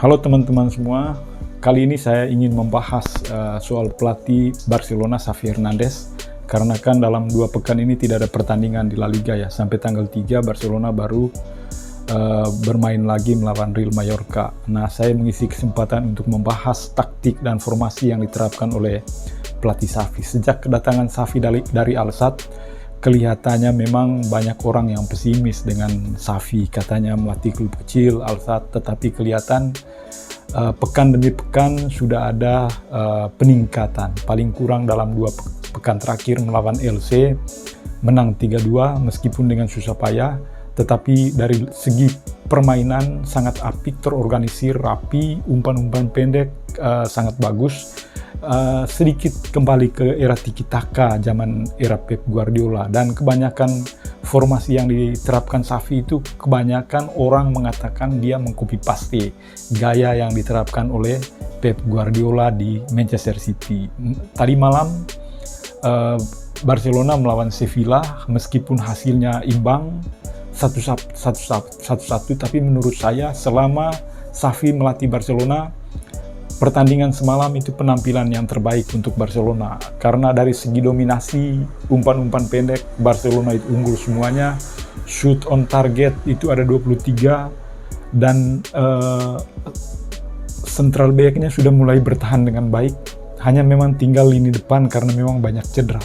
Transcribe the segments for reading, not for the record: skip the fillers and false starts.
Halo teman-teman semua, kali ini saya ingin membahas soal pelatih Barcelona Xavi Hernandez. Karena kan dalam 2 pekan ini tidak ada pertandingan di La Liga ya, sampai tanggal 3 Barcelona baru bermain lagi melawan Real Mallorca. Nah, saya mengisi kesempatan untuk membahas taktik dan formasi yang diterapkan oleh pelatih Xavi. Sejak kedatangan Xavi dari Al-Sadd, kelihatannya memang banyak orang yang pesimis dengan Xavi, katanya melatih klub kecil Al-Sadd, tetapi kelihatan pekan demi pekan sudah ada peningkatan. Paling kurang dalam 2 pekan terakhir melawan LC menang 3-2 meskipun dengan susah payah, tetapi dari segi permainan sangat apik, terorganisir, rapi, umpan-umpan pendek sangat bagus. Sedikit kembali ke era tiki-taka zaman era Pep Guardiola, dan kebanyakan formasi yang diterapkan Xavi itu kebanyakan orang mengatakan dia mengcopy paste gaya yang diterapkan oleh Pep Guardiola di Manchester City. Tadi malam Barcelona melawan Sevilla, meskipun hasilnya imbang 1-1, tapi menurut saya selama Xavi melatih Barcelona, pertandingan semalam itu penampilan yang terbaik untuk Barcelona. Karena dari segi dominasi, umpan-umpan pendek, Barcelona itu unggul semuanya. Shoot on target itu ada 23, dan central back-nya sudah mulai bertahan dengan baik. Hanya memang tinggal lini depan karena memang banyak cedera.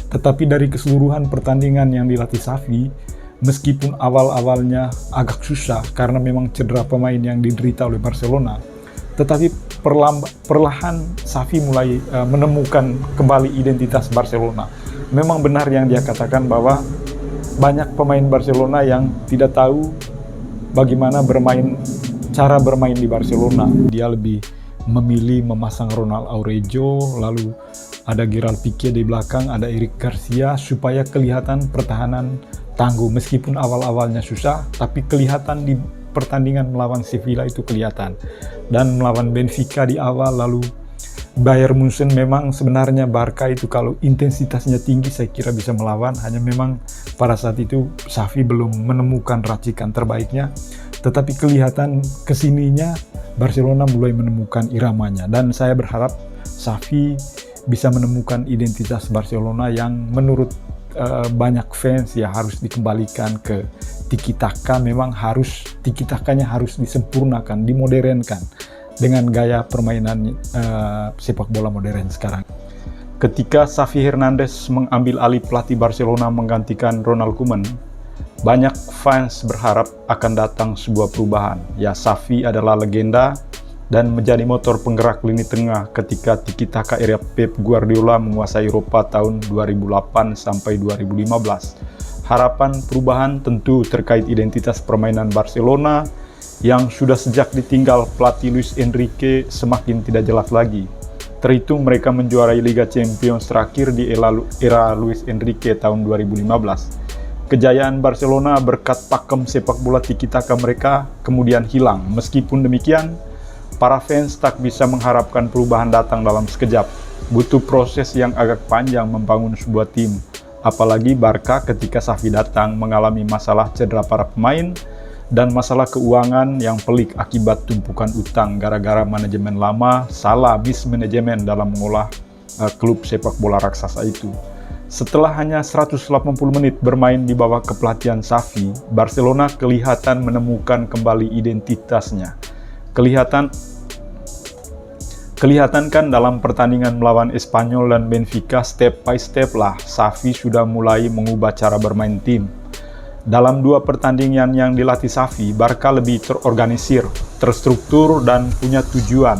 Tetapi dari keseluruhan pertandingan yang dilatih Xavi, meskipun awal-awalnya agak susah karena memang cedera pemain yang diderita oleh Barcelona, tetapi perlahan Xavi mulai menemukan kembali identitas Barcelona. Memang benar yang dia katakan bahwa banyak pemain Barcelona yang tidak tahu bagaimana cara bermain di Barcelona. Dia lebih memilih memasang Ronald Araujo, lalu ada Gerard Piqué di belakang, ada Eric Garcia, supaya kelihatan pertahanan tangguh. Meskipun awal-awalnya susah, tapi kelihatan di pertandingan melawan Sevilla itu kelihatan, dan melawan Benfica di awal, lalu Bayern Munchen. Memang sebenarnya Barca itu kalau intensitasnya tinggi saya kira bisa melawan, hanya memang pada saat itu Xavi belum menemukan racikan terbaiknya. Tetapi kelihatan kesininya Barcelona mulai menemukan iramanya, dan saya berharap Xavi bisa menemukan identitas Barcelona yang menurut banyak fans ya harus dikembalikan ke tiki-taka. Memang harus tiki-takanya harus disempurnakan, dimodernkan dengan gaya permainan sepak bola modern sekarang. Ketika Xavi Hernandez mengambil alih pelatih Barcelona menggantikan Ronald Koeman, banyak fans berharap akan datang sebuah perubahan. Ya, Xavi adalah legenda dan menjadi motor penggerak lini tengah ketika tiki-taka era Pep Guardiola menguasai Eropa tahun 2008 sampai 2015. Harapan perubahan tentu terkait identitas permainan Barcelona yang sudah sejak ditinggal pelatih Luis Enrique semakin tidak jelas lagi. Terhitung mereka menjuarai Liga Champions terakhir di era Luis Enrique tahun 2015. Kejayaan Barcelona berkat pakem sepak bola tiki-taka mereka kemudian hilang. Meskipun demikian, para fans tak bisa mengharapkan perubahan datang dalam sekejap. Butuh proses yang agak panjang membangun sebuah tim. Apalagi Barca ketika Xavi datang mengalami masalah cedera para pemain dan masalah keuangan yang pelik akibat tumpukan utang gara-gara manajemen lama salah mismanajemen dalam mengolah klub sepak bola raksasa itu. Setelah hanya 180 menit bermain di bawah kepelatihan Xavi, Barcelona kelihatan menemukan kembali identitasnya. Kelihatan kan dalam pertandingan melawan Espanyol dan Benfica, step by step lah Xavi sudah mulai mengubah cara bermain tim. Dalam 2 pertandingan yang dilatih Xavi, Barca lebih terorganisir, terstruktur, dan punya tujuan.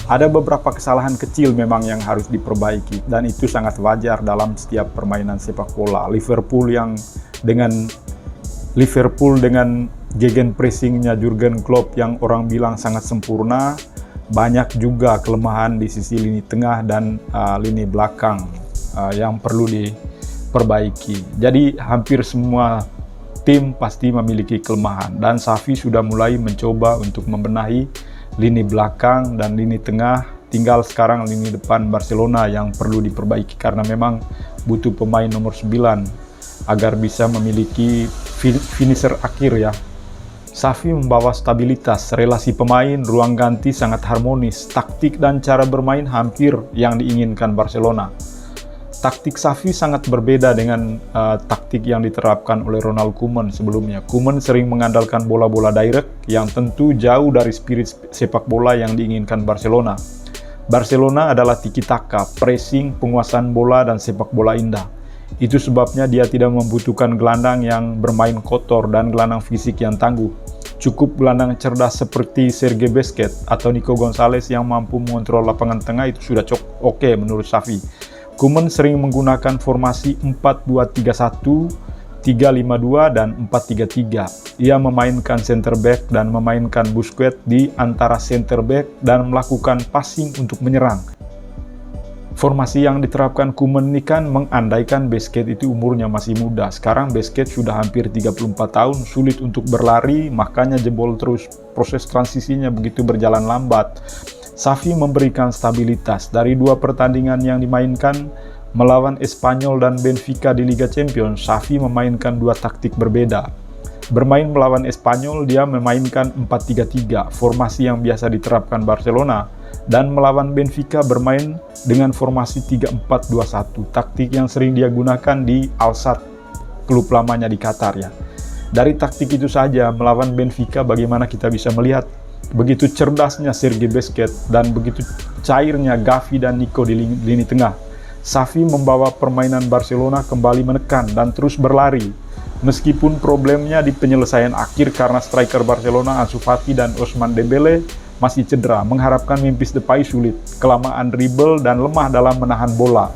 Ada beberapa kesalahan kecil memang yang harus diperbaiki, dan itu sangat wajar dalam setiap permainan sepak bola. Liverpool dengan gegenpressingnya Jurgen Klopp yang orang bilang sangat sempurna, banyak juga kelemahan di sisi lini tengah dan lini belakang yang perlu diperbaiki. Jadi hampir semua tim pasti memiliki kelemahan, dan Xavi sudah mulai mencoba untuk membenahi lini belakang dan lini tengah. Tinggal sekarang lini depan Barcelona yang perlu diperbaiki karena memang butuh pemain nomor 9 agar bisa memiliki finisher akhir ya. Xavi membawa stabilitas, relasi pemain, ruang ganti sangat harmonis, taktik dan cara bermain hampir yang diinginkan Barcelona. Taktik Xavi sangat berbeda dengan taktik yang diterapkan oleh Ronald Koeman sebelumnya. Koeman sering mengandalkan bola-bola direct yang tentu jauh dari spirit sepak bola yang diinginkan Barcelona. Barcelona adalah tiki-taka, pressing, penguasaan bola, dan sepak bola indah. Itu sebabnya dia tidak membutuhkan gelandang yang bermain kotor dan gelandang fisik yang tangguh. Cukup gelandang cerdas seperti Sergio Busquets atau Nico Gonzalez yang mampu mengontrol lapangan tengah itu sudah oke menurut Xavi. Koeman sering menggunakan formasi 4-2-3-1, 3-5-2, dan 4-3-3. Ia memainkan center back dan memainkan Busquets di antara center back dan melakukan passing untuk menyerang. Formasi yang diterapkan Koeman ini kan mengandaikan Busquets itu umurnya masih muda. Sekarang Busquets sudah hampir 34 tahun, sulit untuk berlari, makanya jebol terus. Proses transisinya begitu berjalan lambat. Xavi memberikan stabilitas. Dari dua pertandingan yang dimainkan melawan Espanyol dan Benfica di Liga Champions, Xavi memainkan dua taktik berbeda. Bermain melawan Espanyol, dia memainkan 4-3-3, formasi yang biasa diterapkan Barcelona. Dan melawan Benfica bermain dengan formasi 3-4-2-1, taktik yang sering dia gunakan di Al-Sadd, klub lamanya di Qatar ya. Dari taktik itu saja, melawan Benfica bagaimana kita bisa melihat begitu cerdasnya Sergio Busquets dan begitu cairnya Gavi dan Nico di lini tengah. Xavi membawa permainan Barcelona kembali menekan dan terus berlari. Meskipun problemnya di penyelesaian akhir karena striker Barcelona Ansu Fati dan Ousmane Dembele masih cedera, mengharapkan Memphis Depay sulit, kelamaan dribble dan lemah dalam menahan bola.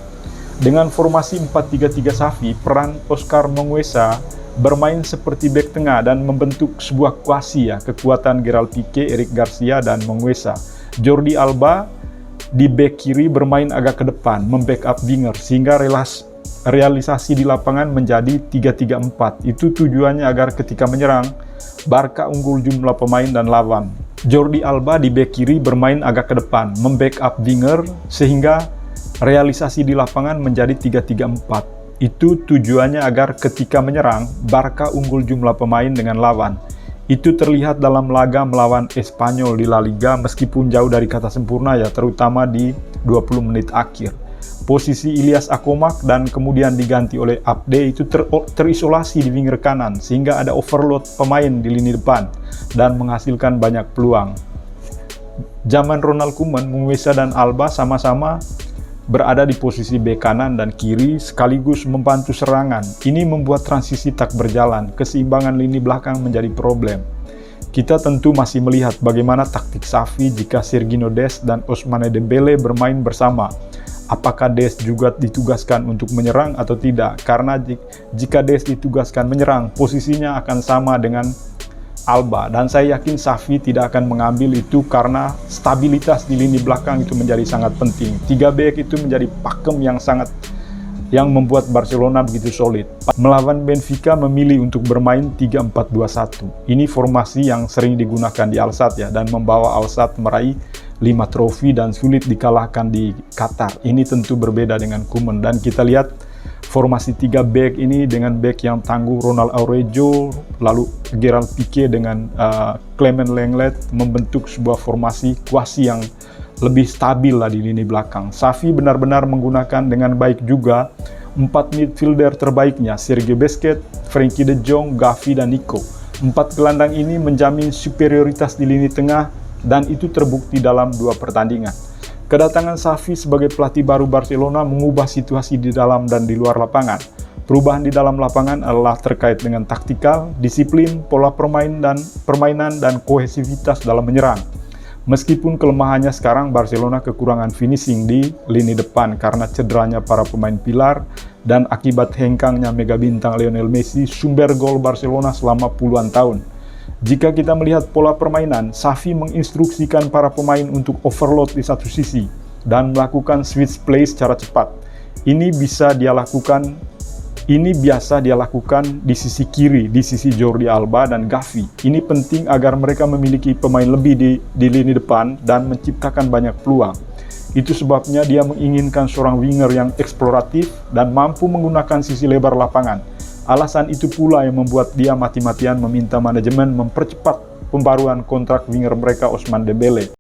Dengan formasi 4-3-3 Xavi, peran Oscar Mingueza bermain seperti bek tengah dan membentuk sebuah kuasi ya, kekuatan Gerard Piqué, Eric Garcia, dan Mingueza. Jordi Alba di bek kiri bermain agak ke depan, membackup winger, sehingga realisasi di lapangan menjadi 3-3-4. Itu tujuannya agar ketika menyerang, Barca unggul jumlah pemain dan lawan. Jordi Alba di bek kiri bermain agak ke depan, membackup winger, sehingga realisasi di lapangan menjadi 3-3-4. Itu tujuannya agar ketika menyerang, Barca unggul jumlah pemain dengan lawan. Itu terlihat dalam laga melawan Espanyol di La Liga, meskipun jauh dari kata sempurna ya, terutama di 20 menit akhir. Posisi Ilias Akomak dan kemudian diganti oleh Abde itu terisolasi di winger kanan, sehingga ada overload pemain di lini depan dan menghasilkan banyak peluang. Zaman Ronald Koeman, Mingueza dan Alba sama-sama berada di posisi bek kanan dan kiri sekaligus membantu serangan. Ini membuat transisi tak berjalan, keseimbangan lini belakang menjadi problem. Kita tentu masih melihat bagaimana taktik Xavi jika Sergiño Dest dan Ousmane Dembele bermain bersama. Apakah Dest juga ditugaskan untuk menyerang atau tidak? Karena jika Dest ditugaskan menyerang, posisinya akan sama dengan Alba. Dan saya yakin Xavi tidak akan mengambil itu karena stabilitas di lini belakang itu menjadi sangat penting. 3 bek itu menjadi pakem yang membuat Barcelona begitu solid. Melawan Benfica memilih untuk bermain 3-4-2-1. Ini formasi yang sering digunakan di Al-Sadd ya, dan membawa Al-Sadd meraih 5 trofi dan sulit dikalahkan di Qatar. Ini tentu berbeda dengan Koeman, dan kita lihat formasi 3 back ini dengan back yang tangguh Ronald Araujo, lalu Gerard Piqué dengan Clement Lenglet membentuk sebuah formasi kuasi yang lebih stabil lah di lini belakang. Xavi benar-benar menggunakan dengan baik juga 4 midfielder terbaiknya, Sergio Busquets, Frenkie de Jong, Gavi, dan Nico. 4 gelandang ini menjamin superioritas di lini tengah, dan itu terbukti dalam 2 pertandingan. Kedatangan Xavi sebagai pelatih baru Barcelona mengubah situasi di dalam dan di luar lapangan. Perubahan di dalam lapangan adalah terkait dengan taktikal, disiplin, pola permainan dan kohesivitas dalam menyerang. Meskipun kelemahannya sekarang Barcelona kekurangan finishing di lini depan karena cederanya para pemain pilar dan akibat hengkangnya mega bintang Lionel Messi, sumber gol Barcelona selama puluhan tahun. Jika kita melihat pola permainan, Xavi menginstruksikan para pemain untuk overload di satu sisi dan melakukan switch play secara cepat. Ini biasa dia lakukan di sisi kiri, di sisi Jordi Alba dan Gavi. Ini penting agar mereka memiliki pemain lebih di lini depan dan menciptakan banyak peluang. Itu sebabnya dia menginginkan seorang winger yang eksploratif dan mampu menggunakan sisi lebar lapangan. Alasan itu pula yang membuat dia mati-matian meminta manajemen mempercepat pembaruan kontrak winger mereka Ousmane Dembélé.